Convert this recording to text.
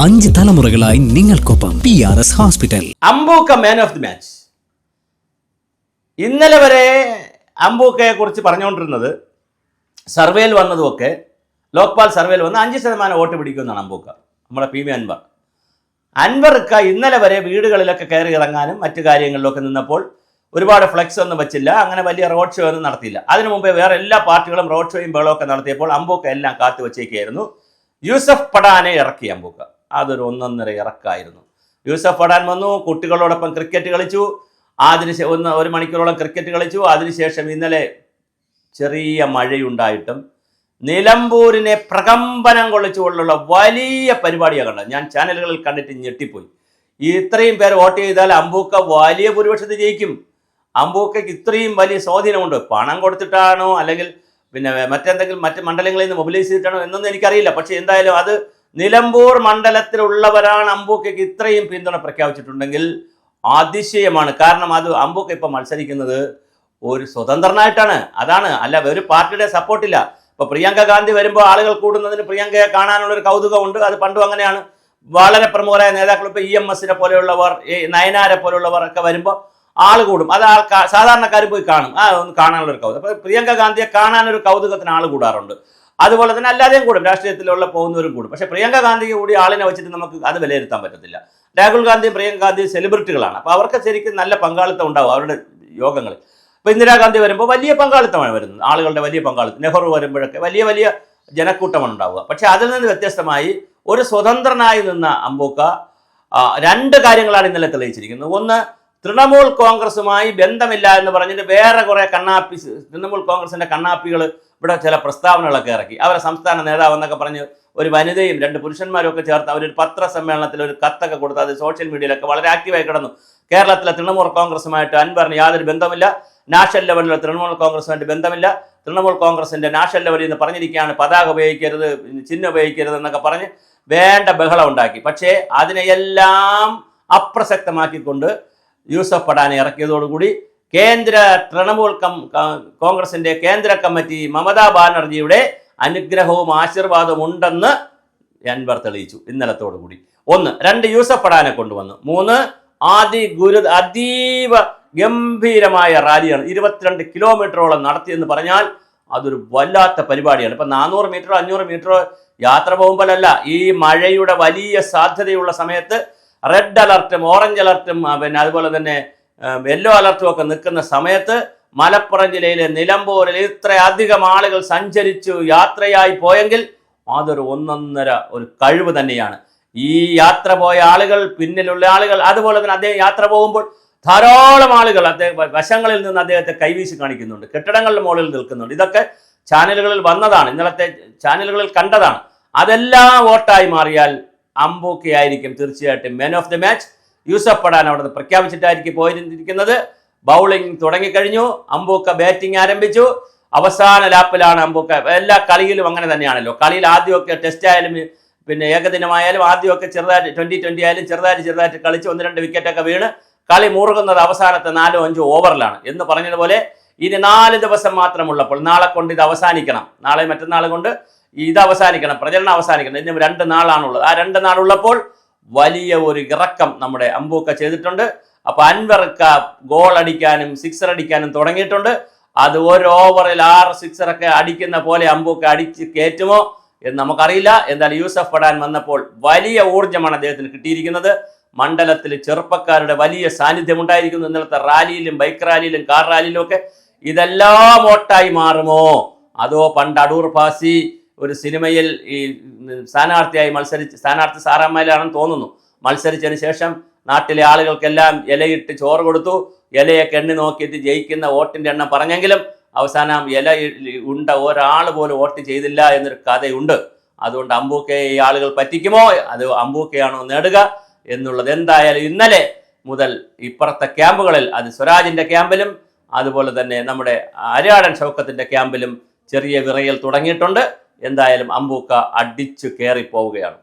5 തലമുറകളായി നിങ്ങൾക്കൊപ്പം PRS hospital. Ambukka man of the match. ഇന്നലെ വരെ അംബൂക്കയെ കുറിച്ച് പറഞ്ഞുകൊണ്ടിരുന്നത് സർവേയിൽ വന്നതുമൊക്കെ ലോക്പാൽ സർവേയിൽ വന്ന് 5% വോട്ട് പിടിക്കുമെന്നാണ് അംബൂക്ക. നമ്മുടെ പി വി അൻവർക്ക് ഇന്നലെ വരെ വീടുകളിലൊക്കെ കയറി ഇറങ്ങാനും മറ്റു കാര്യങ്ങളിലൊക്കെ നിന്നപ്പോൾ ഒരുപാട് ഫ്ലെക്സ് ഒന്നും വെച്ചില്ല, അങ്ങനെ വലിയ റോഡ് ഷോ ഒന്നും നടത്തിയില്ല. അതിനു മുമ്പേ വേറെ എല്ലാ പാർട്ടികളും റോഡ് ഷോയും ബഹളമൊക്കെ നടത്തിയപ്പോൾ അംബൂക്ക എല്ലാം കാത്തു വെച്ചേക്കായിരുന്നു. യൂസഫ് പടാനെ ഇറക്കി അംബൂക്ക. അതൊരു ഒന്നൊന്നര ഇറക്കായിരുന്നു. യൂസഫ് പടാൻ വന്നു, കുട്ടികളോടൊപ്പം ക്രിക്കറ്റ് കളിച്ചു, ഒരു മണിക്കൂറോളം ക്രിക്കറ്റ് കളിച്ചു. അതിനുശേഷം ഇന്നലെ ചെറിയ മഴയുണ്ടായിട്ടും നിലമ്പൂരിനെ പ്രകമ്പനം കൊള്ളിച്ചുകൊണ്ടുള്ള വലിയ പരിപാടിയാണ് കണ്ടത്. ഞാൻ ചാനലുകളിൽ കണ്ടിട്ട് ഞെട്ടിപ്പോയി. ഇത്രയും പേര് വോട്ട് ചെയ്താൽ അംബൂക്ക വലിയ ഭൂരിപക്ഷത്തിൽ ജയിക്കും. അംബൂക്കയ്ക്ക് ഇത്രയും വലിയ സ്വാധീനമുണ്ട്. പണം കൊടുത്തിട്ടാണോ അല്ലെങ്കിൽ പിന്നെ മറ്റ് മണ്ഡലങ്ങളിൽ നിന്ന് മൊബിലൈസ് ചെയ്തിട്ടാണോ എന്നൊന്നും എനിക്കറിയില്ല. പക്ഷേ എന്തായാലും അത് നിലമ്പൂർ മണ്ഡലത്തിലുള്ളവരാണ് അംബൂക്കയ്ക്ക് ഇത്രയും പിന്തുണ പ്രഖ്യാപിച്ചിട്ടുണ്ടെങ്കിൽ അതിശയമാണ്. കാരണം അത് അംബൂക്ക ഇപ്പം മത്സരിക്കുന്നത് ഒരു സ്വതന്ത്രനായിട്ടാണ്. അതാണ്, അല്ല ഒരു പാർട്ടിയുടെ സപ്പോർട്ടില്ല. ഇപ്പോൾ പ്രിയങ്ക ഗാന്ധി വരുമ്പോൾ ആളുകൾ കൂടുന്നതിന് പ്രിയങ്കയെ കാണാനുള്ളൊരു കൗതുകമുണ്ട്. അത് പണ്ടും അങ്ങനെയാണ്. വളരെ പ്രമുഖരായ നേതാക്കൾ ഇപ്പോൾ EMS പോലെയുള്ളവർ, നയനാരെ പോലെയുള്ളവർ ഒക്കെ വരുമ്പോൾ ആൾ കൂടും. അത് സാധാരണക്കാർ പോയി കാണും. ഒന്ന് കാണാനുള്ളൊരു കൗതുകം. അപ്പോൾ പ്രിയങ്ക ഗാന്ധിയെ കാണാനൊരു കൗതുകത്തിന് ആൾ കൂടാറുണ്ട്. അതുപോലെ തന്നെ അല്ലാതെയും കൂടും, രാഷ്ട്രീയത്തിലുള്ള പോകുന്നവരും കൂടും. പക്ഷേ പ്രിയങ്ക ഗാന്ധിക്ക് കൂടി ആളിനെ വെച്ചിട്ട് നമുക്ക് അത് വിലയിരുത്താൻ പറ്റത്തില്ല. രാഹുൽ ഗാന്ധിയും പ്രിയങ്ക ഗാന്ധിയും സെലിബ്രിറ്റികളാണ്. അപ്പോൾ അവർക്ക് ശരിക്കും നല്ല പങ്കാളിത്തം ഉണ്ടാവും അവരുടെ യോഗങ്ങളിൽ. ഇപ്പോൾ ഇന്ദിരാഗാന്ധി വരുമ്പോൾ വലിയ പങ്കാളിത്തമാണ് വരുന്നത്, ആളുകളുടെ വലിയ പങ്കാളിത്തം. നെഹ്റു വരുമ്പോഴൊക്കെ വലിയ വലിയ ജനക്കൂട്ടമാണ് ഉണ്ടാവുക. പക്ഷേ അതിൽ നിന്ന് വ്യത്യസ്തമായി ഒരു സ്വതന്ത്രനായി നിന്ന അംബൂക്ക 2 കാര്യങ്ങളാണ് ഇന്നലെ തെളിയിച്ചിരിക്കുന്നത്. ഒന്ന്, തൃണമൂൽ കോൺഗ്രസുമായി ബന്ധമില്ല എന്ന് പറഞ്ഞിട്ട് വേറെ കുറേ തൃണമൂൽ കോൺഗ്രസിൻ്റെ കണ്ണാപ്പികൾ ഇവിടെ ചില പ്രസ്താവനകളൊക്കെ ഇറക്കി. അവരെ സംസ്ഥാന നേതാവ് എന്നൊക്കെ പറഞ്ഞ് ഒരു വനിതയും 2 പുരുഷന്മാരും ഒക്കെ ചേർത്ത് അവരൊരു പത്രസമ്മേളനത്തിൽ ഒരു കത്തൊക്കെ കൊടുത്ത് അത് സോഷ്യൽ മീഡിയയിലൊക്കെ വളരെ ആക്റ്റീവായി കിടന്നു. കേരളത്തിലെ തൃണമൂൽ കോൺഗ്രസുമായിട്ട് അൻവറിന് യാതൊരു ബന്ധമില്ല, നാഷണൽ ലെവലിലെ തൃണമൂൽ കോൺഗ്രസുമായിട്ട് ബന്ധമില്ല, തൃണമൂൽ കോൺഗ്രസിൻ്റെ നാഷണൽ ലെവലിൽ നിന്ന് പറഞ്ഞിരിക്കുകയാണ് പതാക ഉപയോഗിക്കരുത്, ചിഹ്നം ഉപയോഗിക്കരുത് എന്നൊക്കെ പറഞ്ഞ് വേണ്ട ബഹളം ഉണ്ടാക്കി. പക്ഷേ അതിനെയെല്ലാം അപ്രസക്തമാക്കിക്കൊണ്ട് യൂസഫ് പടാനെ ഇറക്കിയതോടുകൂടി കേന്ദ്ര തൃണമൂൽ കോൺഗ്രസിൻ്റെ കേന്ദ്ര കമ്മിറ്റി മമതാ ബാനർജിയുടെ അനുഗ്രഹവും ആശീർവാദവും ഉണ്ടെന്ന് അൻവർ തെളിയിച്ചു ഇന്നലത്തോടുകൂടി. 1. 2, യൂസഫ് പടാനെ കൊണ്ടുവന്നു. 3, അതീവ ഗംഭീരമായ റാലിയാണ്. 22 കിലോമീറ്ററോളം നടത്തിയെന്ന് പറഞ്ഞാൽ അതൊരു വല്ലാത്ത പരിപാടിയാണ്. ഇപ്പം 400 മീറ്ററോ 500 മീറ്ററോ യാത്ര പോകുമ്പോഴല്ല, ഈ മഴയുടെ വലിയ സാധ്യതയുള്ള സമയത്ത് റെഡ് അലർട്ടും ഓറഞ്ച് അലർട്ടും പിന്നെ അതുപോലെ തന്നെ യെല്ലോ അലർട്ടും ഒക്കെ നിൽക്കുന്ന സമയത്ത് മലപ്പുറം ജില്ലയിലെ നിലമ്പൂരിൽ ഇത്രയധികം ആളുകൾ സഞ്ചരിച്ചു യാത്രയായി പോയെങ്കിൽ അതൊരു ഒന്നൊന്നര ഒരു കഴിവ് തന്നെയാണ്. ഈ യാത്ര പോയ ആളുകൾ, പിന്നിലുള്ള ആളുകൾ, അതുപോലെ തന്നെ അദ്ദേഹം യാത്ര പോകുമ്പോൾ ധാരാളം ആളുകൾ അദ്ദേഹം വശങ്ങളിൽ നിന്ന് അദ്ദേഹത്തെ കൈവീശി കാണിക്കുന്നുണ്ട്, കെട്ടിടങ്ങളുടെ മുകളിൽ നിൽക്കുന്നുണ്ട്. ഇതൊക്കെ ചാനലുകളിൽ വന്നതാണ്, ഇന്നലത്തെ ചാനലുകളിൽ കണ്ടതാണ്. അതെല്ലാം വോട്ടായി മാറിയാൽ അംബൂക്കയായിരിക്കും തീർച്ചയായിട്ടും man of the match. Yusuf Pathan അവിടെ നിന്ന് പ്രഖ്യാപിച്ചിട്ടായിരിക്കും പോയിരിക്കുന്നത്. ബൗളിംഗ് തുടങ്ങിക്കഴിഞ്ഞു, അംബൂക്ക ബാറ്റിംഗ് ആരംഭിച്ചു. അവസാന ലാപ്പിലാണ് അംബൂക്ക. എല്ലാ കളിയിലും അങ്ങനെ തന്നെയാണല്ലോ. കളിയിൽ ആദ്യമൊക്കെ ടെസ്റ്റ് ആയാലും പിന്നെ ഏകദിനമായാലും ആദ്യമൊക്കെ ചെറുതായിട്ട് T20 ആയാലും ചെറുതായിട്ട് കളിച്ച് 1-2 വിക്കറ്റൊക്കെ വീണ് കളി മുറുകുന്നത് അവസാനത്തെ 4-5 ഓവറിലാണ്. എന്ന് പറഞ്ഞതുപോലെ ഇനി 4 ദിവസം മാത്രമുള്ളപ്പോൾ, നാളെ കൊണ്ട് ഇത് അവസാനിക്കണം, നാളെ മറ്റന്നാൾ കൊണ്ട് ഇത് അവസാനിക്കണം, പ്രചരണം അവസാനിക്കണം. ഇനി 2 നാളാണുള്ളത്. ആ 2 നാളുള്ളപ്പോൾ വലിയ ഒരു ഇറക്കം നമ്മുടെ അംബൂക്ക ചെയ്തിട്ടുണ്ട്. അപ്പോൾ അൻവർക്ക് ഗോൾ അടിക്കാനും സിക്സർ അടിക്കാനും തുടങ്ങിയിട്ടുണ്ട്. അത് ഒരു ഓവറിൽ 6 സിക്സറൊക്കെ അടിക്കുന്ന പോലെ അംബൂക്ക അടിച്ച് കയറ്റുമോ എന്ന് നമുക്കറിയില്ല. എന്തായാലും യൂസഫ് പടാൻ വന്നപ്പോൾ വലിയ ഊർജ്ജമാണ് അദ്ദേഹത്തിന് കിട്ടിയിരിക്കുന്നത്. മണ്ഡലത്തിൽ ചെറുപ്പക്കാരുടെ വലിയ സാന്നിധ്യം ഉണ്ടായിരിക്കുന്നു. ഇന്നലത്തെ റാലിയിലും ബൈക്ക് റാലിയിലും കാർ റാലിയിലും ഒക്കെ ഇതെല്ലാം വോട്ടായി മാറുമോ? അതോ പണ്ട് അടൂർ ഭാസി ഒരു സിനിമയിൽ ഈ സ്ഥാനാർത്ഥിയായി സ്ഥാനാർത്ഥി സാറാമ്മയിലാണെന്ന് തോന്നുന്നു, മത്സരിച്ചതിന് ശേഷം നാട്ടിലെ ആളുകൾക്കെല്ലാം ഇലയിട്ട് ചോറ് കൊടുത്തു, ഇലയൊക്കെ എണ്ണി നോക്കിയിട്ട് ജയിക്കുന്ന വോട്ടിൻ്റെ എണ്ണം പറഞ്ഞെങ്കിലും അവസാനം ഇല ഉണ്ട ഒരാൾ പോലും വോട്ട് ചെയ്തില്ല എന്നൊരു കഥയുണ്ട്. അതുകൊണ്ട് അംബൂക്കയെ ഈ ആളുകൾ പറ്റിക്കുമോ, അത് അംബൂക്കയാണോ നേടുക എന്നുള്ളത് എന്തായാലും ഇന്നലെ മുതൽ ഇപ്പുറത്തെ ക്യാമ്പുകളിൽ, അത് സ്വരാജിൻ്റെ ക്യാമ്പിലും അതുപോലെ തന്നെ നമ്മുടെ ആര്യാടൻ ഷൗക്കത്തിൻ്റെ ക്യാമ്പിലും ചെറിയ വിറയൽ തുടങ്ങിയിട്ടുണ്ട്. എന്തായാലും അംബൂക്ക അടിച്ചു കയറിപ്പോവുകയാണ്.